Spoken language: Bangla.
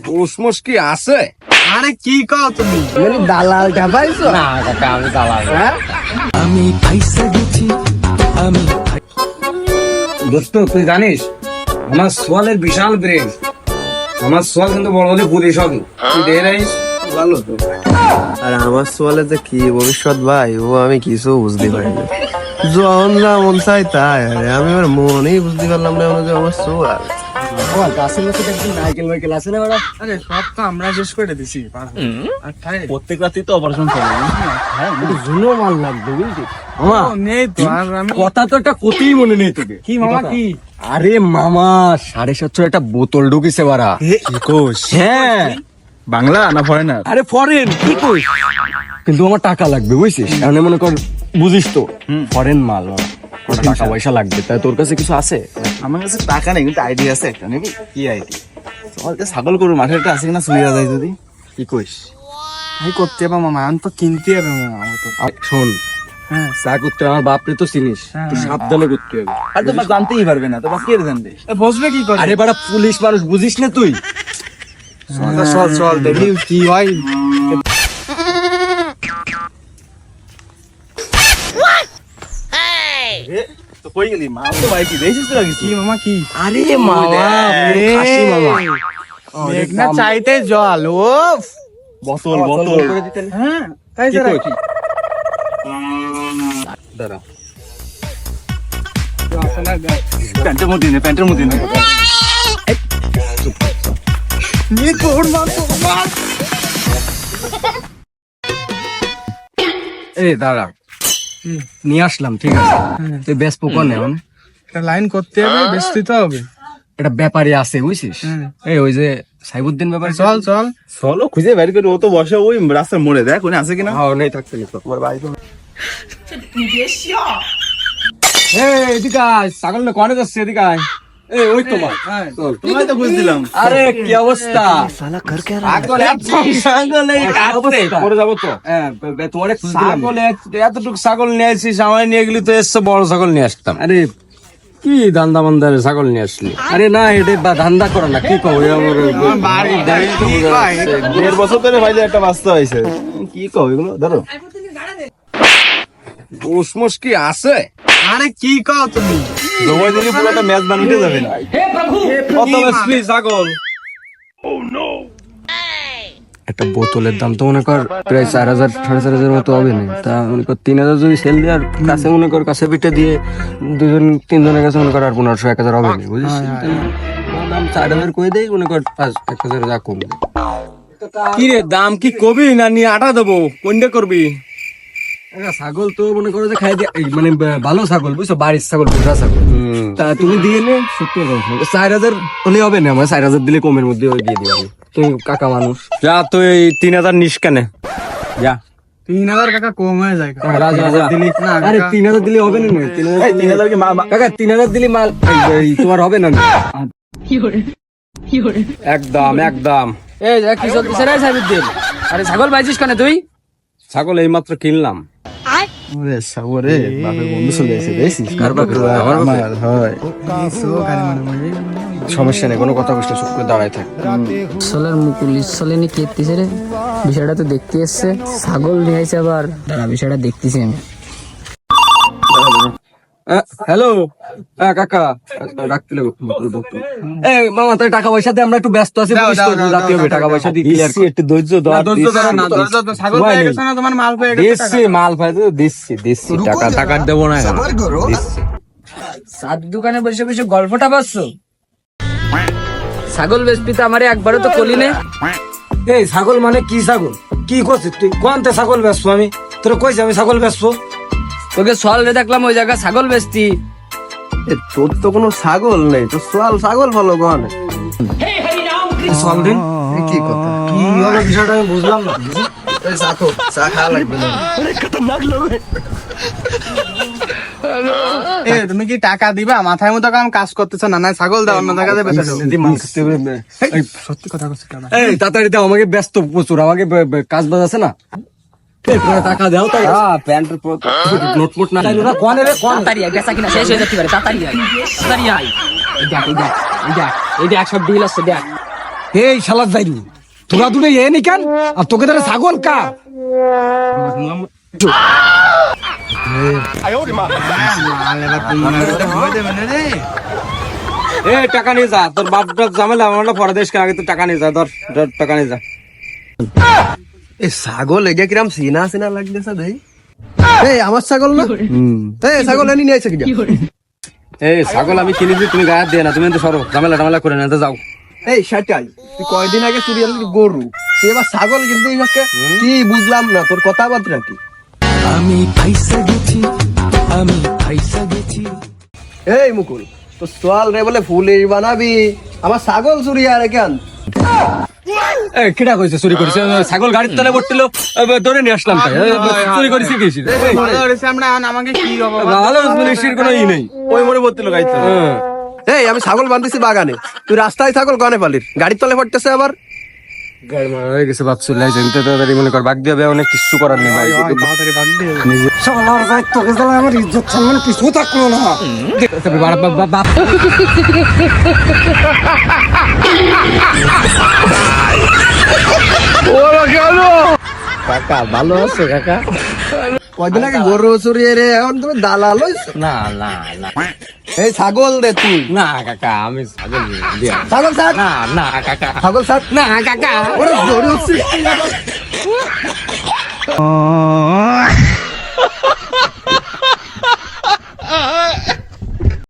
উসমস কি আছে? আরে কি কও তুমি? মানে দালাল ঢাপাইছো? না কাকা, আমি দালাল না। আমি ফাইসা গেছি, আমি দোস্ত তুই জানিস আমার সোয়ালের বিশাল ব্রেন। আমার সোয়াল কিন্তু বড় হলে পুলিশ হবে। তুই দেখে রাখিস, ভালো তো। আর আমার সোয়ালে যে কি ভবিষ্যৎ ভাই, ও আমি কিছু বুঝতে পারি না। যখন যা মন চাই তাই, আরে আমি আমার মনেই বুঝতে পারলাম না যে আমার সোয়াল। নাইকেল মাইকেল আছে না ওরা? আরে সব তো আমরা শেষ করে দিছি। প্রত্যেক রাতেই তো অপারেশন করে। জুনো মাল লাগবে বুঝলি মামা? নেই তো আর আমি কথা তো একটা কতই মনে নেই তোকে। কি মামা কি? আরে মামা 750 একটা বোতল ঢুকিছে বারা। কি কোষ? হ্যাঁ বাংলা না ফরেনার? আরে ফরেন কি কই, কিন্তু আমার টাকা লাগবে বুঝছিস? কারণ মনে কর বুঝিস তো ফরেন মাল মামা, কত টাকা পয়সা লাগবে। তাই তোর কাছে কিছু আছে? আমার কাছে টাকা নেই, কিন্তু আইডিয়া আছে একটা। নেবি? কি আইডিয়া? চল ছাগল গরু মাঠে একটা আছে কিনা চুরিয়া যায় যদি। কি কইস? ভাই করতে হবে মামা, আমি তো কিনতে হবে মামা আমার তো। শোন, হ্যাঁ চা করতে আমার বাপরে তো চিনিস, হ্যাঁ। তুই সাবধানে করতে হবে। আর তোমার জানতেই পারবে না, তোমার কে জানবে? বসবে কি করে? আরে বাড়া পুলিশ মানুষ বুঝিস না তুই? চল চল দেখি কি হয়। তো কই গেলি? মা তো ভাই কি দেখছিস তোরা কি মামা কি? আরে মামা খাসি মামা, দেখ না চাইতে জল ও। বোতল বোতল করে দিতেন। হ্যাঁ তাই কি স্যার। কই? দাঁড়া প্যান্টের মধ্যে নে, প্যান্টের মধ্যে নে। নিয়ে তোর মা তোর মা। এই দাঁড়া, নিয়ে আসলাম ঠিক আছে, তুই বেশ পোকা নেন। একটা লাইন করতে হবে, বেচতে তো হবে। এটা ব্যাপারী আছে বুঝছিস? এই ওই যে সাইবুদ্দিন ব্যাপারী। চল চল চলো খুঁজে বের করে, ও তো বসে ওই রাস্তার মোড়ে, দেখ উনি আছে কিনা। হ্যাঁ নেই থাকতে নিত তোমার ভাই তো এদিকে আয়, ছাগল না কনে যাচ্ছে, এদিকে আয়। এই ওই তোমার চল। তোমায় তো বুঝছিলাম। আরে কি অবস্থা? ছাগল পরে যাবো তো। হ্যাঁ তোমার ছাগল এতটুকু ছাগল নিয়ে আসিস, আমায় নিয়ে গেলি তো এসছে বড় ছাগল নিয়ে আসতাম। আরে কি ধান্দা বান্দারে ছাগল নিয়ে আসলি? আরে না এটা ধান্দা করে না, কি কও? বাড়ি 1.5 বছর ধরে ভাই একটা বাচ্চা হয়েছে। কি কও এগুলো? ধরো উসমস কি আছে? আরে কি কও তুমি? জবাই দিলে পুরো একটা ম্যাচ বানিয়ে যাবে না। কত বেশি ছাগল? একটা বোতলের দাম তো মনে কর প্রায় 4,000 4,500 মতো হবে না। তা মনে কর 3,000 যদি সেল দেওয়ার কাছে মনে কর কাছে পিঠে দিয়ে 2-3 জনের কাছে মনে কর আর 1500-1,000 হবে না বুঝিস? দাম 4,000 কই দেই মনে কর 1,000 যা কমবে। কি রে দাম কি কবি না নিয়ে আটা দেবো, কোনটা করবি? ছাগল তো মনে করো যে খাই দিয়ে মানে ভালো ছাগল বুঝছো, বাড়ির ছাগল, পোষা ছাগল। তা তুমি দিয়ে নে 4,000 হলে হবে না? আমার 4,000 দিলে কমের মধ্যে ওই দিয়ে দিবি। তুই কাকা মানুষ, যা তুই 3,000 নিস কেনে যা। 3,000 কাকা কম হয়ে যায় কাকা। দিলি না? আরে 3,000 দিলে হবে না? 3,000 কি কাকা 3,000 দিলে মাল তোমার হবে না? একদম একদম। এই দেখ কি চলতেছে রে সাইবুদ্দিন। আরে ছাগল বাইছিস কেন তুই? ছাগল এই মাত্র কিনলাম। ওরে সাগরে বাপের বন্ধু চলে এসে দেখছিস? কার বাপে? আমার বাপে? আমার, হয়। সমস্যা নেই, কোনো কথা বসলে চুপ করে দাঁড়ায় থাক। ইসলের মুকুল ইসলে নিয়ে কেতেছে রে। বিষয়টা তো দেখতে এসছে, ছাগল নিয়ে আইছে আবার। দাঁড়া বিষয়টা দেখতেছি আমি। হ্যালো কাকা, রাখতে লাগো। এই মামা তাই টাকা পয়সা দিয়ে আমরা একটু ব্যস্ত আছি, বুঝিস তো, রাতে হবে টাকা পয়সা দিয়ে ক্লিয়ার একটু ধৈর্য ধর। ছাগল পেয়ে গেছে না, তোমার মাল পেয়ে গেছে। দিচ্ছি মাল ফাইতে দিচ্ছি টাকা টাকা দেবো না কেন? দিচ্ছি। সাত দোকানে বসে বসে গল্পটা পাচ্ছো? ছাগল বেচবি তো আমারে একবারও তো কলি নে। এই ছাগল মানে কি ছাগল? কি করছিস তুই? কোনতে ছাগল বেচবো আমি? তোর কইছি আমি ছাগল বেচবো? তোকে সল রে দেখলাম ওই জায়গা ছাগল বেচতি। তোর তো কোনো ছাগল নেই, তো সোয়াল ছাগল ভালো কোন? চল দিন। কি কথা? কি হলো বিষয়টা আমি বুঝলাম না। চা খাওয়া লাগবে না। এ তুমি কি টাকা দিবা? মাথায় মতো কাম কাজ করতেছ না, না ছাগল দাও অন্য জায়গাতে বেচে দাও। যদি মাল খেতে হবে, এই, সত্যি কথা বলছি কাকা। এই তাড়াতাড়ি দাও, আমাকে ব্যস্ত প্রচুর, আমাকে কাজ বাজ আছে না। এই তোরা টাকা দাও তাই প্যান্টের নোট মোট না চাইলো না। কোন রে কোন? তাড়াতাড়ি আয়, বেচা কিনা শেষ হয়ে যেতে পারে। তাড়াতাড়ি আয়, তাড়াতাড়ি আয়। এই দেখ এই দেখ এই দেখ এই দেখ সব ডিল আছে দেখ। এই শালা যাইরু তোরা দুটো এ নি কেন আর তোকে ধরে ছাগল কা এ টাকা নিয়ে যা, তোর বাপটা ঝামেলা আমরা পরে দেশ আগে তো টাকা নিয়ে যা, ধর ধর টাকা নিয়ে যা। এই ছাগল এগে কিরাম চিনা চিনা লাগতেছে দেই। এই আমার ছাগল না? এই ছাগল এনে নিয়ে আইছে কি? এই ছাগল আমি কিনেছি, তুমি গায়ে দিয়ে না, তুমি তো সরো, ঝামেলা টামেলা করে না, তো যাও। এই সেটাই, তুই কয়দিন আগে চুরি আনলি গরু, তুই এবার ছাগল কিনতে আজকে কি বুঝলাম না তোর কথাবার্তা কি? এই মুকুল, তো সোয়াল রে বলে ফুল বানাবি, আমার ছাগল চুরি আর কেন? এই কিটা কইছে চুরি করেছে? ছাগল গাড়ির তলে পড়ছিল, ধরে নিয়ে আসলাম তাই। চুরি করেছি কি? ভালো হয়েছে আমরা, এখন আমাকে কি হবে? ভালো মিনিস্ট্রির কোনো ই নেই, ওই মনে পড়ছিল গাড়িতে। এই আমি ছাগল বাঁধতেছি বাগানে, তুই রাস্তায় ছাগল গনে পালির, গাড়ির তলে পড়তেছে আবার। গাড়ি মারা হয়ে গেছে, বাপ চলে আসছে, তাড়াতাড়ি মনে কর বাগ দিয়ে অনেক কিছু করার নেই ভাই। শালার ভাই তোকে জ্বালা আমার ইজ্জত সম্মান কিছু থাকলো না। কাকা ভালো আছো কাকা? কয়দিন আগে গরু চুরি রে, এখন তুমি দালাল হইছো? না না না এই ছাগল দে তুই। না কাকা, আমি ছাগল দিয়া ছাগল ছাড়। না না কাকা, ছাগল ছাড়। না কাকা। ওরে গরু চুরি।